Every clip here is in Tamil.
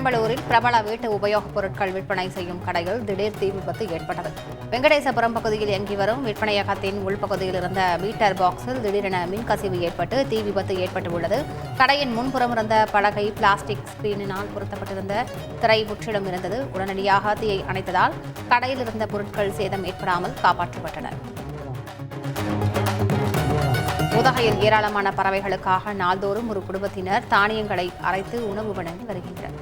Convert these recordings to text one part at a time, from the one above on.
பெரம்பலூரில் பிரபல வீட்டு உபயோகப் பொருட்கள் விற்பனை செய்யும் கடையில் திடீர் தீ விபத்து ஏற்பட்டது. வெங்கடேசபுரம் பகுதியில் இயங்கி வரும் விற்பனையகத்தின் உள்பகுதியில் இருந்த மீட்டர் பாக்ஸில் திடீரென மின்கசிவு ஏற்பட்டு தீ விபத்து ஏற்பட்டுள்ளது. கடையின் முன்புறம் இருந்த பலகை பிளாஸ்டிக் ஸ்கிரீனினால் பொருத்தப்பட்டிருந்த திரை முற்றிலும் இருந்தது. உடனடியாக தீயை அணைத்ததால் கடையில் இருந்த பொருட்கள் சேதம் ஏற்படாமல் காப்பாற்றப்பட்டன. உதகையில் ஏராளமான பறவைகளுக்காக நாள்தோறும் ஒரு குடும்பத்தினர் தானியங்களை அரைத்து உணவு வழங்கி வருகின்றனர்.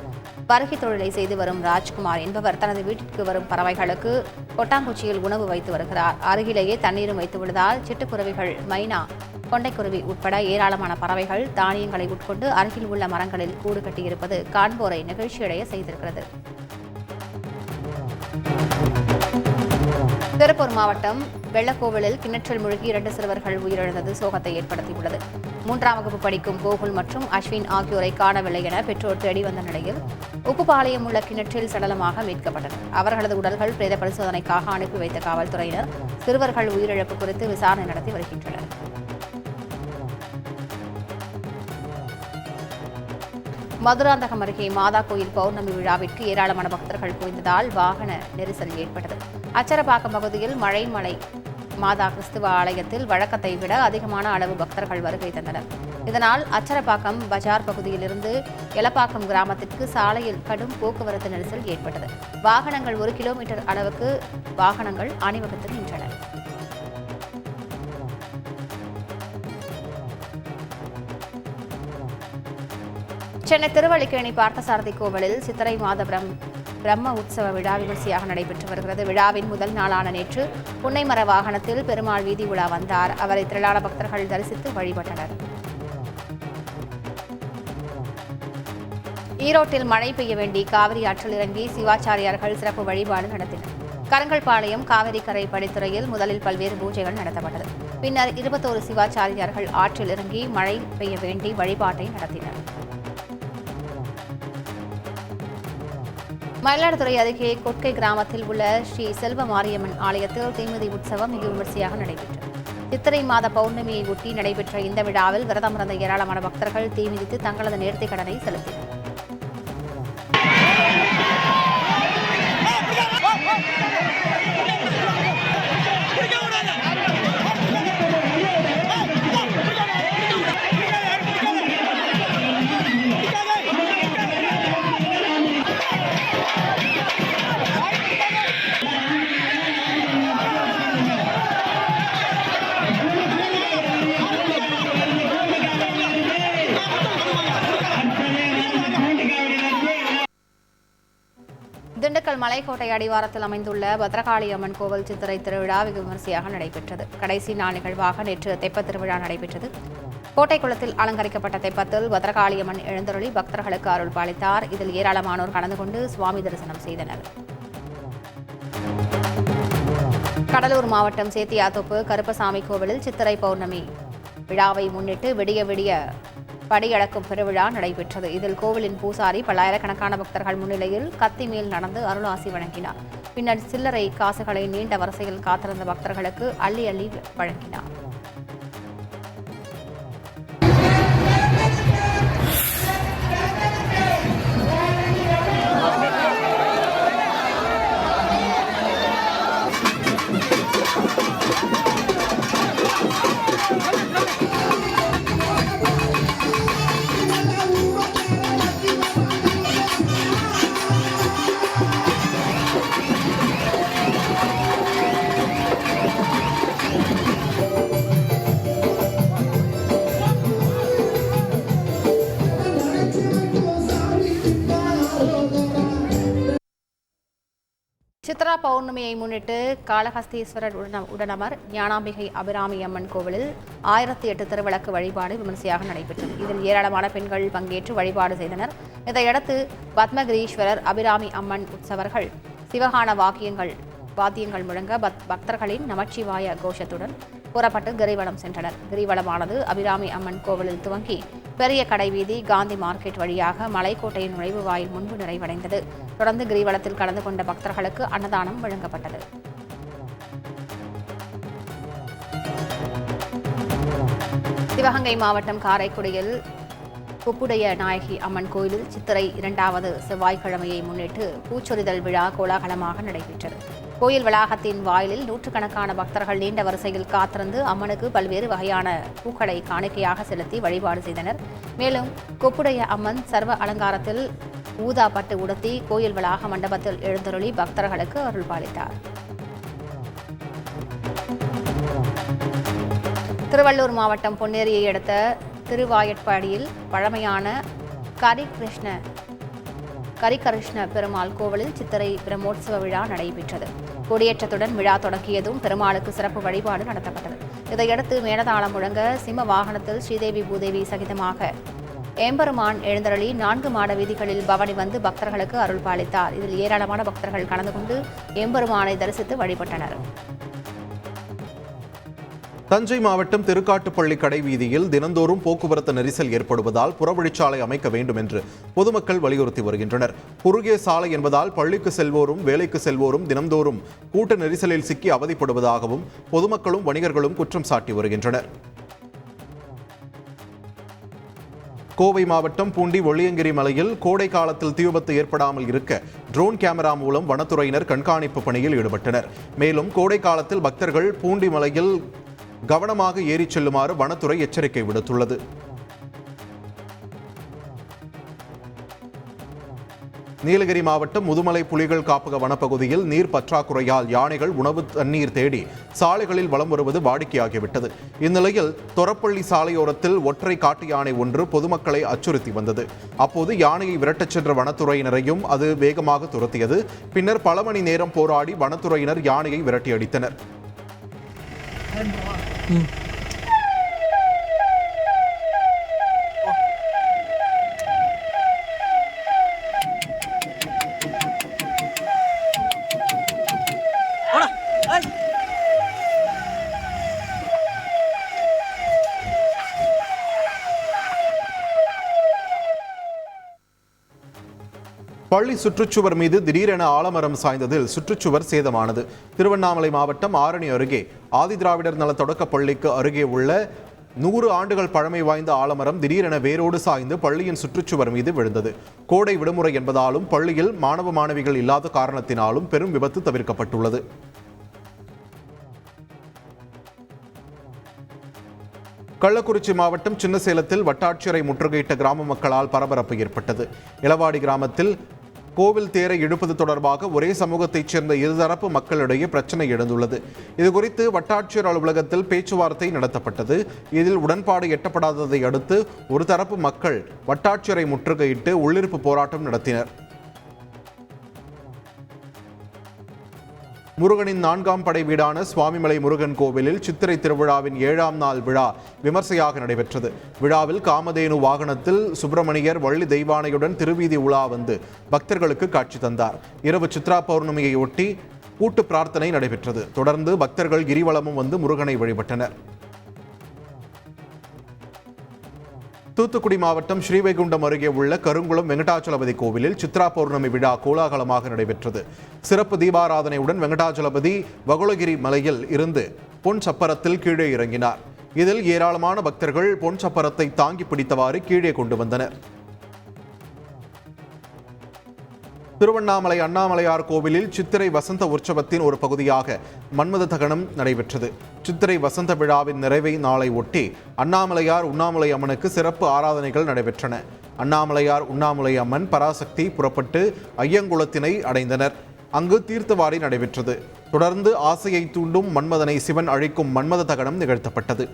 பருகி தொழிலை செய்து வரும் ராஜ்குமார் என்பவர் தனது வீட்டிற்கு வரும் பறவைகளுக்கு கொட்டாங்குச்சியில் உணவு வைத்து வருகிறார். அருகிலேயே தண்ணீரும் வைத்துள்ளதால் சிட்டுக்குருவிகள், மைனா, கொண்டைக்குருவி உட்பட ஏராளமான பறவைகள் தானியங்களை உட்கொண்டு அருகில் உள்ள மரங்களில் கூடு கட்டியிருப்பது காண்போரை நிகழ்ச்சியடைய செய்திருக்கிறது. திருப்பூர் மாவட்டம் வெள்ளக்கோவிலில் கிணற்றில் மூழ்கி 2 சிறுவர்கள் உயிரிழந்தது சோகத்தை ஏற்படுத்தியுள்ளது. 3ஆம் வகுப்பு படிக்கும் கோகுல் மற்றும் அஸ்வின் ஆகியோரை காணவில்லை என பெற்றோர் தேடி வந்த நிலையில் உப்புப்பாளையம் உள்ள கிணற்றில் சடலமாக மீட்கப்பட்டனர். அவர்களது உடல்கள் பிரேத பரிசோதனைக்காக அனுப்பி வைத்த காவல்துறையினர் சிறுவர்கள் உயிரிழப்பு குறித்து விசாரணை நடத்தி வருகின்றனர். மதுராந்தகம் அருகே மாதா கோயில் பௌர்ணமி விழாவிற்கு ஏராளமான பக்தர்கள் குவிந்ததால் வாகன நெரிசல் ஏற்பட்டது. அச்சரப்பாக்கம் பகுதியில் மழை மாதா கிறிஸ்துவ ஆலயத்தில் வழக்கத்தை விட அதிகமான அளவு பக்தர்கள் வருகை தந்தனர். இதனால் அச்சரப்பாக்கம் பஜார் பகுதியிலிருந்து எலப்பாக்கம் கிராமத்திற்கு சாலையில் கடும் போக்குவரத்து நெரிசல் ஏற்பட்டது. வாகனங்கள் 1 கிலோமீட்டர் அளவுக்கு வாகனங்கள் அணிவகுத்து நின்றன. சென்னை திருவல்லிக்கேணி பார்த்தசாரதி கோவிலில் சித்திரை மாத பிரம்ம உற்சவ விழா விமர்சையாக நடைபெற்று வருகிறது. விழாவின் முதல் நாளான நேற்று புன்னைமர வாகனத்தில் பெருமாள் வீதி உலா வந்தார். அவரை திரளான பக்தர்கள் தரிசித்து வழிபட்டனர். ஈரோட்டில் மழை பெய்ய வேண்டி காவிரி ஆற்றில் இறங்கி சிவாச்சாரியார்கள் சிறப்பு வழிபாடு நடத்தினர். கருங்கல்பாளையம் காவிரி கரை படித்துறையில் முதலில் பல்வேறு பூஜைகள் நடத்தப்பட்டது. பின்னர் 21 சிவாச்சாரியார்கள் ஆற்றில் இறங்கி மழை பெய்ய வேண்டி வழிபாட்டை நடத்தினர். மயிலாடுதுறை அருகே கொட்கை கிராமத்தில் உள்ள ஸ்ரீ செல்வ மாரியம்மன் ஆலயத்தில் தீமிதி உற்சவம் மிக விமர்சையாக நடைபெற்றது. சித்திரை மாத பௌர்ணமியை ஒட்டி நடைபெற்ற இந்த விழாவில் விரதம் இருந்த ஏராளமான பக்தர்கள் தீமிதித்து தங்களது நேர்த்திக் கடனை செலுத்தினர். திண்டுக்கல் மலைக்கோட்டை அடிவாரத்தில் அமைந்துள்ள பத்ரகாளி அம்மன் கோவில் சித்திரை திருவிழா வெகு விமர்சையாக நடைபெற்றது. கடைசி நாள் நிகழ்வாக நேற்று தெப்பத் திருவிழா நடைபெற்றது. கோட்டை குளத்தில் அலங்கரிக்கப்பட்ட தெப்பத்தில் பத்ரகாளி அம்மன் எழுந்தருளி பக்தர்களுக்கு அருள் பாலித்தார். இதில் ஏராளமானோர் கலந்து கொண்டு சுவாமி தரிசனம் செய்தனர். கடலூர் மாவட்டம் சேத்தியாத்தோப்பு கருப்பசாமி கோவிலில் சித்திரை பௌர்ணமி விழாவை முன்னிட்டு விடிய படியளக்கும் பெருவிழா நடைபெற்றது. இதில் கோவிலின் பூசாரி பல்லாயிரக்கணக்கான பக்தர்கள் முன்னிலையில் கத்தி மேல் நடந்து அருளாசி வழங்கினார். பின்னர் சில்லறை காசுகளை நீண்ட வரிசையில் காத்திருந்த பக்தர்களுக்கு அள்ளி அள்ளி வழங்கினார். சித்ரா பௌர்ணமியை முன்னிட்டு காளஹஸ்தீஸ்வரர் உடனமர் ஞானாம்பிகை அபிராமி அம்மன் கோவிலில் 1008 திருவிளக்கு வழிபாடு விமர்சையாக நடைபெற்றது. இதில் ஏராளமான பெண்கள் பங்கேற்று வழிபாடு செய்தனர். இதையடுத்து பத்மகிரீஸ்வரர் அபிராமி அம்மன் உற்சவர்கள் சிவகான வாத்தியங்கள் முழங்க பக்தர்களின் நமச்சிவாய கோஷத்துடன் புறப்பட்டு கிரிவலம் சென்றனர். கிரிவலமானது அபிராமி அம்மன் கோவிலில் துவங்கி பெரிய கடைவீதி, காந்தி மார்க்கெட் வழியாக மலைக்கோட்டையின் நுழைவு வாயில் முன்பு நிறைவடைந்தது. தொடர்ந்து கிரிவலத்தில் கலந்து கொண்ட பக்தர்களுக்கு அன்னதானம் வழங்கப்பட்டது. சிவகங்கை மாவட்டம் காரைக்குடியில் கொப்புடைய நாயகி அம்மன் கோயிலில் சித்திரை 2வது செவ்வாய்க்கிழமையை முன்னிட்டு பூச்சொரிதல் விழா கோலாகலமாக நடைபெற்றது. கோயில் வளாகத்தின் வாயிலில் நூற்றுக்கணக்கான பக்தர்கள் நீண்ட வரிசையில் காத்திருந்து அம்மனுக்கு பல்வேறு வகையான பூக்களை காணிக்கையாக செலுத்தி வழிபாடு செய்தனர். மேலும் கொப்புடைய அம்மன் சர்வ அலங்காரத்தில் ஊதா பட்டு உடுத்தி கோயில் வளாக மண்டபத்தில் எழுந்தருளி பக்தர்களுக்கு அருள்பாலித்தார். திருவள்ளூர் மாவட்டம் பொன்னேரியை அடுத்த திருவாயட்பாடியில் பழமையான கரிகிருஷ்ண பெருமாள் கோவிலில் சித்திரை பிரம்மோற்சவ விழா நடைபெற்றது. கொடியேற்றத்துடன் விழா தொடங்கியதும் பெருமாளுக்கு சிறப்பு வழிபாடு நடத்தப்பட்டது. இதையடுத்து மேளதாளம் முழங்க சிம்ம வாகனத்தில் ஸ்ரீதேவி பூதேவி சகிதமாக எம்பெருமான் எழுந்தருளி 4 மாட வீதிகளில் பவனி வந்து பக்தர்களுக்கு அருள் பாலித்தார். இதில் ஏராளமான பக்தர்கள் கலந்து கொண்டு எம்பெருமானை தரிசித்து வழிபட்டனர். தஞ்சை மாவட்டம் திருக்காட்டுப்பள்ளி கடைவீதியில் தினந்தோறும் போக்குவரத்து நெரிசல் ஏற்படுவதால் புறவழிச்சாலை அமைக்க வேண்டும் என்று பொதுமக்கள் வலியுறுத்தி வருகின்றனர். குறுகிய சாலை என்பதால் பள்ளிக்கு செல்வோரும் வேலைக்கு செல்வோரும் தினந்தோறும் கூட்ட நெரிசலில் சிக்கி அவதிப்படுவதாகவும் பொதுமக்களும் வணிகர்களும் குற்றம் சாட்டி வருகின்றனர். கோவை மாவட்டம் பூண்டி ஒள்ளியங்கிரி மலையில் கோடை காலத்தில் தீ விபத்து ஏற்படாமல் இருக்க ட்ரோன் கேமரா மூலம் வனத்துறையினர் கண்காணிப்பு பணியில் ஈடுபட்டனர். மேலும் கோடை காலத்தில் பக்தர்கள் பூண்டி மலையில் கவனமாக ஏறிச் செல்லுமாறு வனத்துறை எச்சரிக்கை விடுத்துள்ளது. நீலகிரி மாவட்டம் முதுமலை புலிகள் காப்பக வனப்பகுதியில் நீர் பற்றாக்குறையால் யானைகள் உணவு தண்ணீர் தேடி சாலைகளில் வலம் வருவது வாடிக்கையாகிவிட்டது. இந்நிலையில் தொரப்பள்ளி சாலையோரத்தில் ஒற்றை காட்டு யானை ஒன்று பொதுமக்களை அச்சுறுத்தி வந்தது. அப்போது யானையை விரட்டச் சென்ற வனத்துறையினரையும் அது வேகமாக துரத்தியது. பின்னர் பல மணி நேரம் போராடி வனத்துறையினர் யானையை விரட்டி அடித்தனர். பள்ளி சுற்றுச்சுவர் மீது திடீரென ஆலமரம் சாய்ந்ததில் சுற்றுச்சுவர் சேதமானது. திருவண்ணாமலை மாவட்டம் ஆரணி அருகே ஆதிதிராவிடர் நல தொடக்கப் பள்ளிக்கு அருகே உள்ள 100 ஆண்டுகள் பழமை வாய்ந்த ஆலமரம் திடீரென வேரோடு சாய்ந்து பள்ளியின் சுற்றுச்சுவர் மீது விழுந்தது. கோடை விடுமுறை என்பதாலும் பள்ளியில் மாணவ மாணவிகள் இல்லாத காரணத்தினாலும் பெரும் விபத்து தவிர்க்கப்பட்டுள்ளது. கள்ளக்குறிச்சி மாவட்டம் சின்னசேலத்தில் வட்டாட்சியரை முற்றுகையிட்ட கிராம மக்களால் பரபரப்பு ஏற்பட்டது. இளவாடி கிராமத்தில் கோவில் தேரை இழுப்பது தொடர்பாக ஒரே சமூகத்தைச் சேர்ந்த இருதரப்பு மக்களிடையே பிரச்சனை எழுந்துள்ளது. இதுகுறித்து வட்டாட்சியர் அலுவலகத்தில் பேச்சுவார்த்தை நடத்தப்பட்டது. இதில் உடன்பாடு எட்டப்படாததை அடுத்து ஒரு தரப்பு மக்கள் வட்டாட்சியரை முற்றுகையிட்டு உள்ளிருப்பு போராட்டம் நடத்தினர். முருகனின் 4ஆம் படை வீடான சுவாமிமலை முருகன் கோவிலில் சித்திரை திருவிழாவின் 7ஆம் நாள் விழா விமர்சையாக நடைபெற்றது. விழாவில் காமதேனு வாகனத்தில் சுப்பிரமணியர் வள்ளி தெய்வானையுடன் திருவீதி உலா வந்து பக்தர்களுக்கு காட்சி தந்தார். இரவு சித்ரா பௌர்ணமியை ஒட்டி கூட்டு பிரார்த்தனை நடைபெற்றது. தொடர்ந்து பக்தர்கள் கிரிவலமும் வந்து முருகனை வழிபட்டனர். தூத்துக்குடி மாவட்டம் ஸ்ரீவைகுண்டம் அருகே உள்ள கருங்குளம் வெங்கடாச்சலபதி கோவிலில் சித்ரா பௌர்ணமி விழா கோலாகலமாக நடைபெற்றது. சிறப்பு தீபாராதனையுடன் வெங்கடாச்சலபதி வகுளகிரி மலையில் இருந்து பொன் சப்பரத்தில் கீழே இறங்கினார். இதில் ஏராளமான பக்தர்கள் பொன் சப்பரத்தை தாங்கி பிடித்தவாறு கீழே கொண்டு வந்தனர். திருவண்ணாமலை அண்ணாமலையார் கோவிலில் சித்திரை வசந்த உற்சவத்தின் ஒரு பகுதியாக மன்மத தகனம் நடைபெற்றது. சித்திரை வசந்த விழாவின் நிறைவை நாளை ஒட்டி அண்ணாமலையார் உண்ணாமுலை அம்மனுக்கு சிறப்பு ஆராதனைகள் நடைபெற்றன. அண்ணாமலையார் உண்ணாமுலை அம்மன் பராசக்தி புறப்பட்டு ஐயங்குளத்தினை அடைந்தனர். அங்கு தீர்த்தவாரி நடைபெற்றது. தொடர்ந்து ஆசையை தூண்டும் மன்மதனை சிவன் அழிக்கும் மன்மத தகனம் நிகழ்த்தப்பட்டது.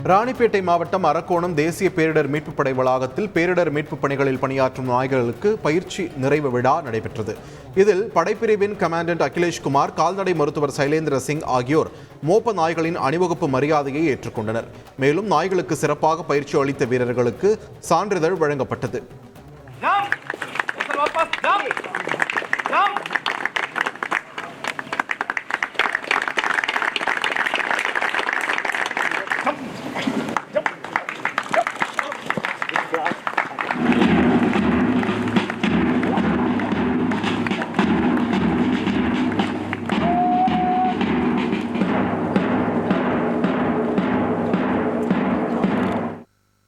ராணிப்பேட்டை மாவட்டம் அரக்கோணம் தேசிய பேரிடர் மீட்புப் படை வளாகத்தில் பேரிடர் மீட்புப் பணிகளில் பணியாற்றும் நாய்களுக்கு பயிற்சி நிறைவு விழா நடைபெற்றது. இதில் படைப்பிரிவின் கமாண்டன்ட் அகிலேஷ் குமார், கால்நடை மருத்துவர் சைலேந்திர சிங் ஆகியோர் மோப்ப நாய்களின் அணிவகுப்பு மரியாதையை ஏற்றுக்கொண்டனர். மேலும் நாய்களுக்கு சிறப்பாக பயிற்சி அளித்த வீரர்களுக்கு சான்றிதழ் வழங்கப்பட்டது.